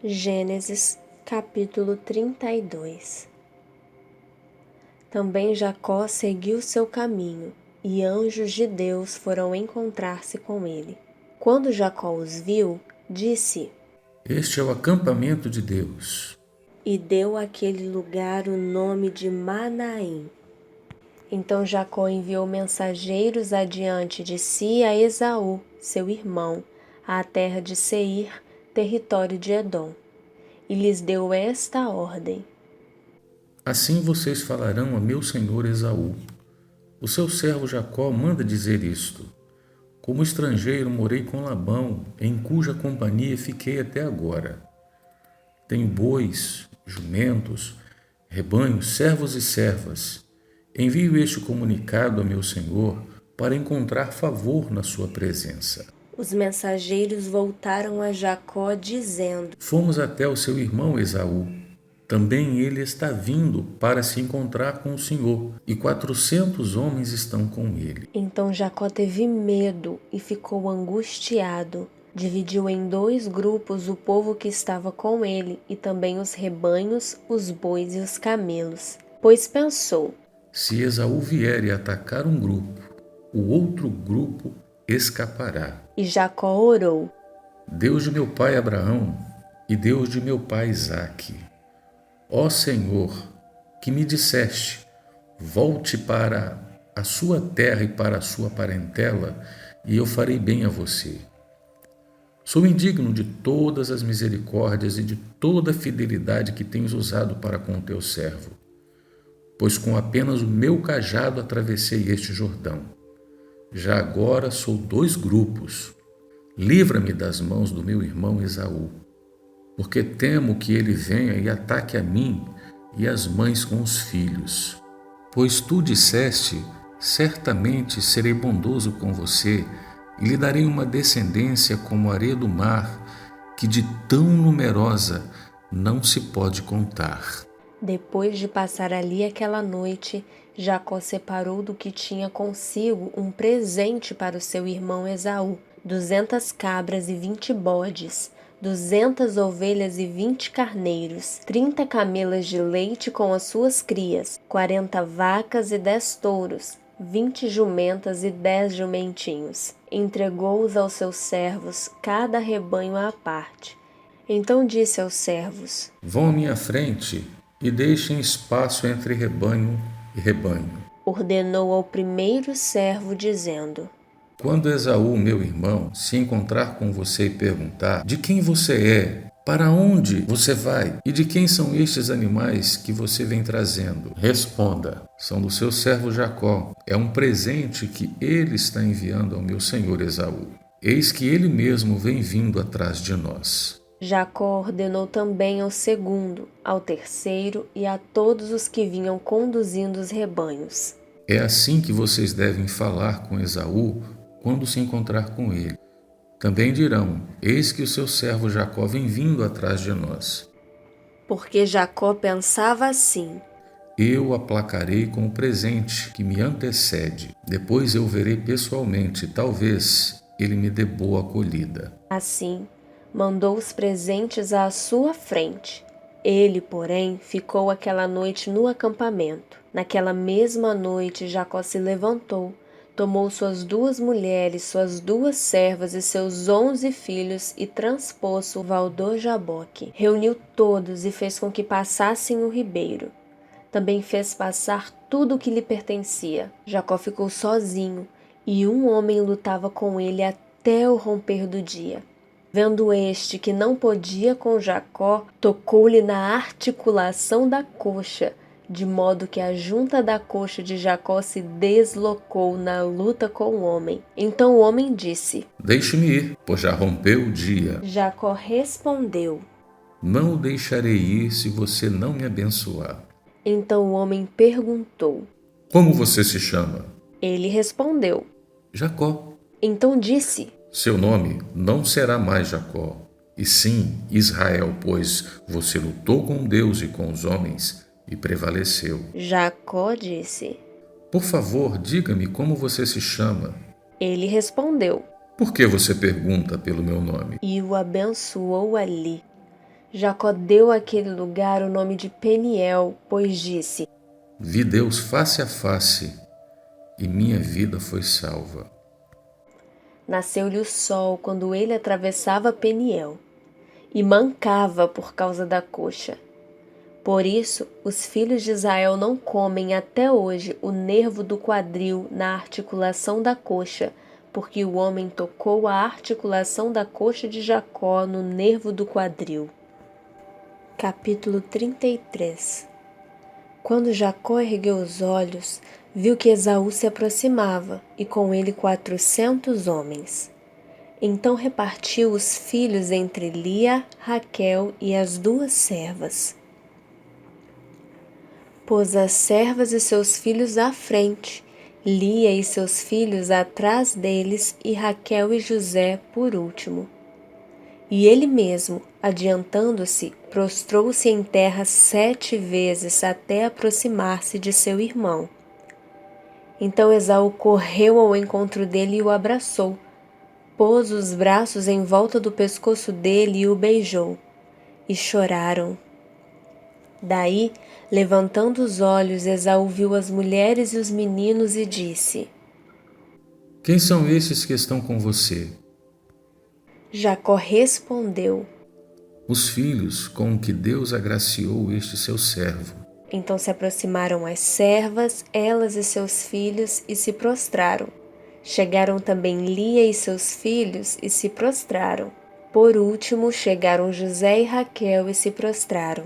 Gênesis, capítulo 32. Também Jacó seguiu seu caminho, e anjos de Deus foram encontrar-se com ele. Quando Jacó os viu, disse: Este é o acampamento de Deus. E deu àquele lugar o nome de Manaim. Então Jacó enviou mensageiros adiante de si a Esaú, seu irmão, à terra de Seir, território de Edom. E lhes deu esta ordem: Assim vocês falarão a meu senhor Esaú. O seu servo Jacó manda dizer isto: Como estrangeiro morei com Labão, em cuja companhia fiquei até agora. Tenho bois, jumentos, rebanhos, servos e servas. Envio este comunicado a meu senhor para encontrar favor na sua presença. Os mensageiros voltaram a Jacó, dizendo: Fomos até o seu irmão Esaú. Também ele está vindo para se encontrar com o Senhor, e 400 homens estão com ele. Então Jacó teve medo e ficou angustiado. Dividiu em 2 grupos o povo que estava com ele, e também os rebanhos, os bois e os camelos. Pois pensou: Se Esaú vier e atacar um grupo, o outro grupo escapará. E Jacó orou: Deus de meu pai Abraão e Deus de meu pai Isaque, ó Senhor, que me disseste, volte para a sua terra e para a sua parentela, e eu farei bem a você. Sou indigno de todas as misericórdias e de toda a fidelidade que tens usado para com o teu servo, pois com apenas o meu cajado atravessei este Jordão. Já agora sou 2 grupos. Livra-me das mãos do meu irmão Esaú, porque temo que ele venha e ataque a mim e as mães com os filhos. Pois tu disseste, certamente serei bondoso com você e lhe darei uma descendência como a areia do mar, que de tão numerosa não se pode contar. Depois de passar ali aquela noite, Jacó separou do que tinha consigo um presente para o seu irmão Esaú: 200 cabras e 20 bodes, 200 ovelhas e 20 carneiros, 30 camelas de leite com as suas crias, 40 vacas e 10 touros, 20 jumentas e 10 jumentinhos. Entregou-os aos seus servos, cada rebanho à parte. Então disse aos servos: Vão à minha frente e deixem espaço entre rebanho e rebanho. Ordenou ao primeiro servo, dizendo: Quando Esaú, meu irmão, se encontrar com você e perguntar de quem você é, para onde você vai e de quem são estes animais que você vem trazendo, responda: são do seu servo Jacó. É um presente que ele está enviando ao meu senhor Esaú. Eis que ele mesmo vem vindo atrás de nós. Jacó ordenou também ao segundo, ao terceiro e a todos os que vinham conduzindo os rebanhos: É assim que vocês devem falar com Esaú quando se encontrar com ele. Também dirão: eis que o seu servo Jacó vem vindo atrás de nós. Porque Jacó pensava assim: Eu o aplacarei com o presente que me antecede. Depois eu verei pessoalmente, talvez ele me dê boa acolhida. Assim, mandou os presentes à sua frente. Ele, porém, ficou aquela noite no acampamento. Naquela mesma noite, Jacó se levantou, tomou suas 2 mulheres, suas 2 servas e seus 11 filhos e transpôs o Valdor Jaboque. Reuniu todos e fez com que passassem o ribeiro. Também fez passar tudo o que lhe pertencia. Jacó ficou sozinho, e um homem lutava com ele até o romper do dia. Vendo este que não podia com Jacó, tocou-lhe na articulação da coxa, de modo que a junta da coxa de Jacó se deslocou na luta com o homem. Então o homem disse: Deixe-me ir, pois já rompeu o dia. Jacó respondeu: Não o deixarei ir se você não me abençoar. Então o homem perguntou. Como você se chama? Ele respondeu. Jacó. Então disse: Seu nome não será mais Jacó, e sim Israel, pois você lutou com Deus e com os homens e prevaleceu. Jacó disse. Por favor, diga-me como você se chama. Ele respondeu. Por que você pergunta pelo meu nome? E o abençoou ali. Jacó deu àquele lugar o nome de Peniel, pois disse: Vi Deus face a face, e minha vida foi salva. Nasceu-lhe o sol quando ele atravessava Peniel, e mancava por causa da coxa. Por isso, os filhos de Israel não comem até hoje o nervo do quadril na articulação da coxa, porque o homem tocou a articulação da coxa de Jacó no nervo do quadril. Capítulo 33. Quando Jacó ergueu os olhos, viu que Esaú se aproximava, e com ele 400 homens. Então repartiu os filhos entre Lia, Raquel e as 2 servas. Pôs as servas e seus filhos à frente, Lia e seus filhos atrás deles e Raquel e José por último. E ele mesmo, adiantando-se, prostrou-se em terra 7 vezes até aproximar-se de seu irmão. Então Esaú correu ao encontro dele e o abraçou, pôs os braços em volta do pescoço dele e o beijou, e choraram. Daí, levantando os olhos, Esaú viu as mulheres e os meninos e disse: Quem são esses que estão com você? Jacó respondeu. Os filhos com que Deus agraciou este seu servo. Então se aproximaram as servas, elas e seus filhos, e se prostraram. Chegaram também Lia e seus filhos, e se prostraram. Por último, chegaram José e Raquel, e se prostraram.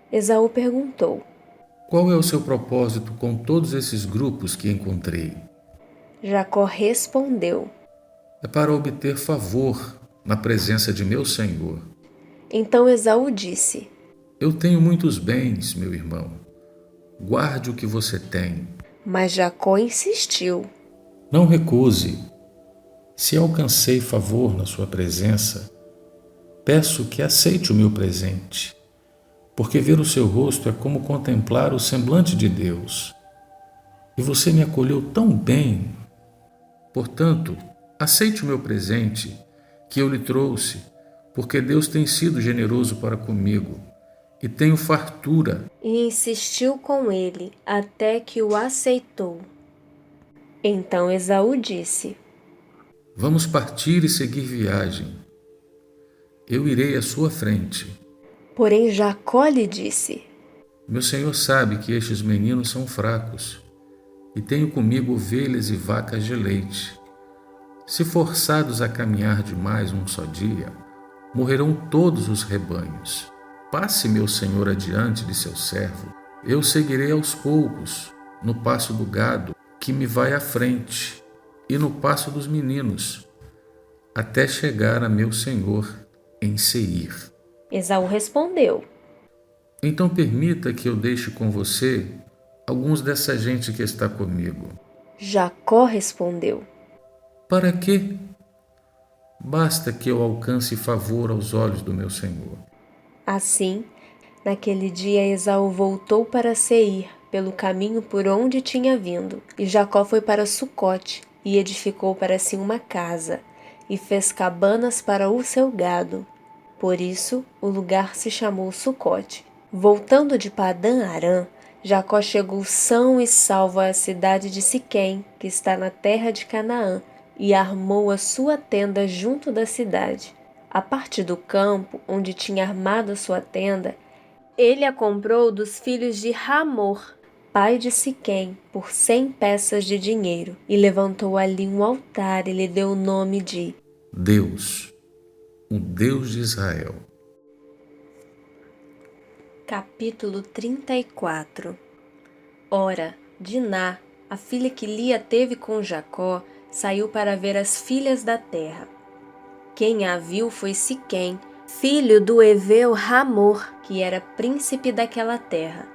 Esaú perguntou: Qual é o seu propósito com todos esses grupos que encontrei? Jacó respondeu. É para obter favor na presença de meu senhor. Então Esaú disse: Eu tenho muitos bens, meu irmão. Guarde o que você tem. Mas Jacó insistiu: Não recuse. Se alcancei favor na sua presença, peço que aceite o meu presente, porque ver o seu rosto é como contemplar o semblante de Deus. E você me acolheu tão bem. Portanto, aceite o meu presente que eu lhe trouxe, porque Deus tem sido generoso para comigo e tenho fartura. E insistiu com ele até que o aceitou. Então Esaú disse: Vamos partir e seguir viagem. Eu irei à sua frente. Porém Jacó lhe disse: Meu senhor sabe que estes meninos são fracos e tenho comigo ovelhas e vacas de leite. Se forçados a caminhar demais um só dia, morrerão todos os rebanhos. Passe meu senhor adiante de seu servo. Eu seguirei aos poucos, no passo do gado, que me vai à frente, e no passo dos meninos, até chegar a meu senhor em Seir. Esaú respondeu: Então permita que eu deixe com você alguns dessa gente que está comigo. Jacó respondeu: Para quê? Basta que eu alcance favor aos olhos do meu senhor. Assim, naquele dia Esaú voltou para Seir, pelo caminho por onde tinha vindo, e Jacó foi para Sucote, e edificou para si uma casa, e fez cabanas para o seu gado. Por isso, o lugar se chamou Sucote. Voltando de Padã-Arã, Jacó chegou são e salvo à cidade de Siquém, que está na terra de Canaã, e armou a sua tenda junto da cidade. A parte do campo, onde tinha armado a sua tenda, ele a comprou dos filhos de Hamor, pai de Siquém, por 100 peças de dinheiro, e levantou ali um altar e lhe deu o nome de Deus, o Deus de Israel. Capítulo 34. Ora, Diná, a filha que Lia teve com Jacó, saiu para ver as filhas da terra. Quem a viu foi Siquém, filho do heveu Hamor, que era príncipe daquela terra.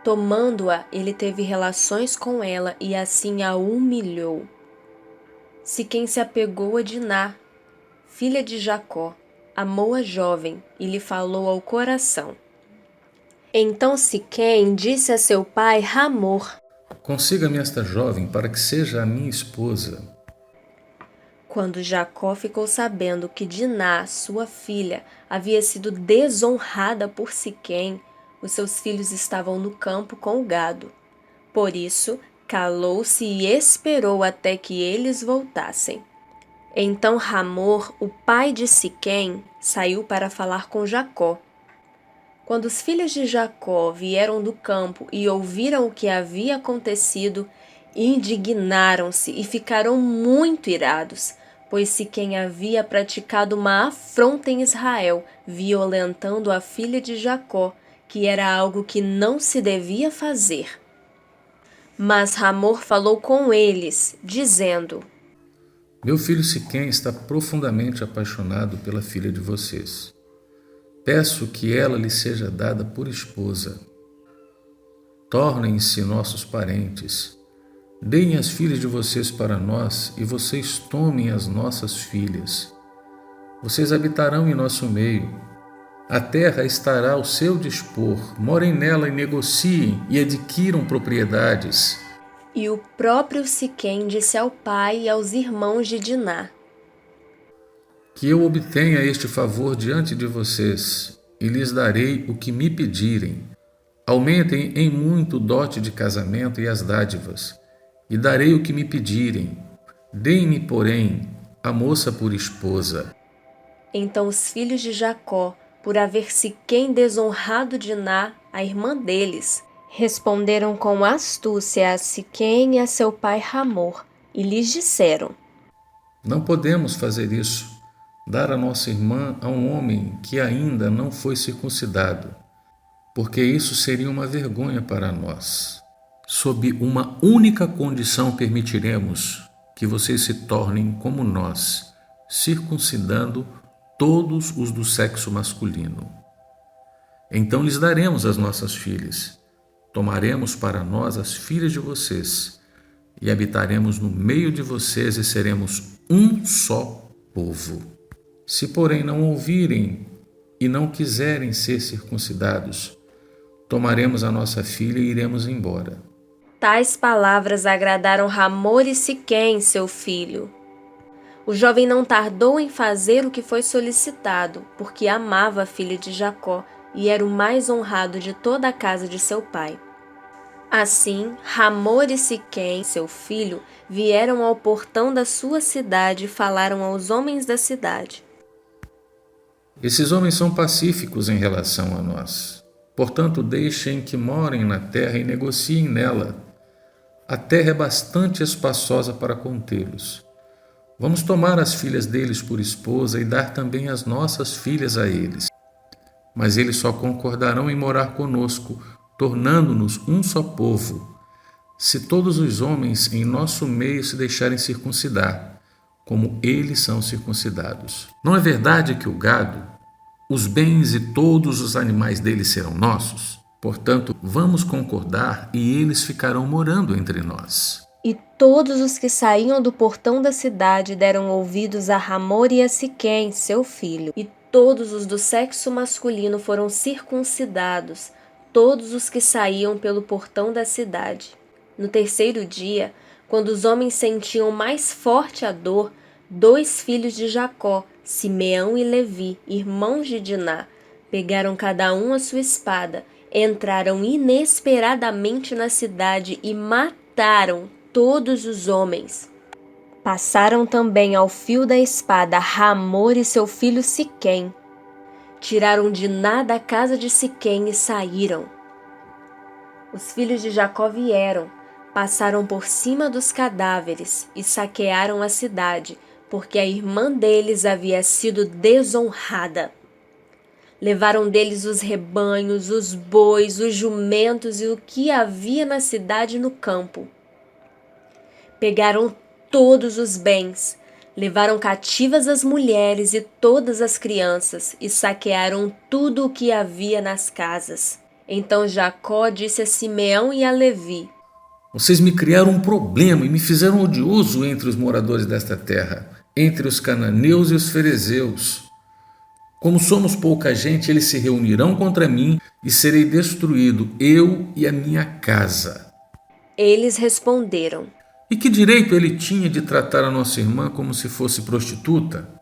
Tomando-a, ele teve relações com ela e assim a humilhou. Siquém se apegou a Diná, filha de Jacó, amou a jovem e lhe falou ao coração. Então Siquém disse a seu pai Hamor: Consiga-me esta jovem para que seja a minha esposa. Quando Jacó ficou sabendo que Diná, sua filha, havia sido desonrada por Siquém, os seus filhos estavam no campo com o gado. Por isso, calou-se e esperou até que eles voltassem. Então Hamor, o pai de Siquém, saiu para falar com Jacó. Quando os filhos de Jacó vieram do campo e ouviram o que havia acontecido, indignaram-se e ficaram muito irados, pois Siquém havia praticado uma afronta em Israel, violentando a filha de Jacó, que era algo que não se devia fazer. Mas Hamor falou com eles, dizendo: Meu filho Siquém está profundamente apaixonado pela filha de vocês. Peço que ela lhe seja dada por esposa. Tornem-se nossos parentes. Deem as filhas de vocês para nós e vocês tomem as nossas filhas. Vocês habitarão em nosso meio. A terra estará ao seu dispor. Morem nela e negociem e adquiram propriedades. E o próprio Siquém disse ao pai e aos irmãos de Diná: Que eu obtenha este favor diante de vocês e lhes darei o que me pedirem. Aumentem em muito o dote de casamento e as dádivas, e darei o que me pedirem. Deem-me, porém, a moça por esposa. Então os filhos de Jacó, por haver Siquém desonrado Diná, a irmã deles, responderam com astúcia a Siquém e a seu pai Hamor, e lhes disseram: Não podemos fazer isso, dar a nossa irmã a um homem que ainda não foi circuncidado, porque isso seria uma vergonha para nós. Sob uma única condição permitiremos que vocês se tornem como nós, circuncidando todos os do sexo masculino. Então lhes daremos as nossas filhas, tomaremos para nós as filhas de vocês e habitaremos no meio de vocês e seremos um só povo. Se, porém, não ouvirem e não quiserem ser circuncidados, tomaremos a nossa filha e iremos embora. Tais palavras agradaram Hamor e Siquém, seu filho. O jovem não tardou em fazer o que foi solicitado, porque amava a filha de Jacó e era o mais honrado de toda a casa de seu pai. Assim, Hamor e Siquém, seu filho, vieram ao portão da sua cidade e falaram aos homens da cidade: Esses homens são pacíficos em relação a nós. Portanto, deixem que morem na terra e negociem nela. A terra é bastante espaçosa para contê-los. Vamos tomar as filhas deles por esposa e dar também as nossas filhas a eles. Mas eles só concordarão em morar conosco, tornando-nos um só povo, se todos os homens em nosso meio se deixarem circuncidar, como eles são circuncidados. Não é verdade que o gado, os bens e todos os animais deles serão nossos? Portanto, vamos concordar e eles ficarão morando entre nós. E todos os que saíam do portão da cidade deram ouvidos a Hamor e a Siquém, seu filho. E todos os do sexo masculino foram circuncidados, todos os que saíam pelo portão da cidade. No terceiro dia, quando os homens sentiam mais forte a dor, 2 filhos de Jacó, Simeão e Levi, irmãos de Diná, pegaram cada um a sua espada, entraram inesperadamente na cidade e mataram todos os homens. Passaram também ao fio da espada Hamor e seu filho Siquém. Tiraram Diná da casa de Siquém e saíram. Os filhos de Jacó vieram, passaram por cima dos cadáveres e saquearam a cidade, porque a irmã deles havia sido desonrada. Levaram deles os rebanhos, os bois, os jumentos e o que havia na cidade e no campo. Pegaram todos os bens, levaram cativas as mulheres e todas as crianças e saquearam tudo o que havia nas casas. Então Jacó disse a Simeão e a Levi: Vocês me criaram um problema e me fizeram odioso entre os moradores desta terra, entre os cananeus e os ferezeus. Como somos pouca gente, eles se reunirão contra mim e serei destruído, eu e a minha casa. Eles responderam: E que direito ele tinha de tratar a nossa irmã como se fosse prostituta?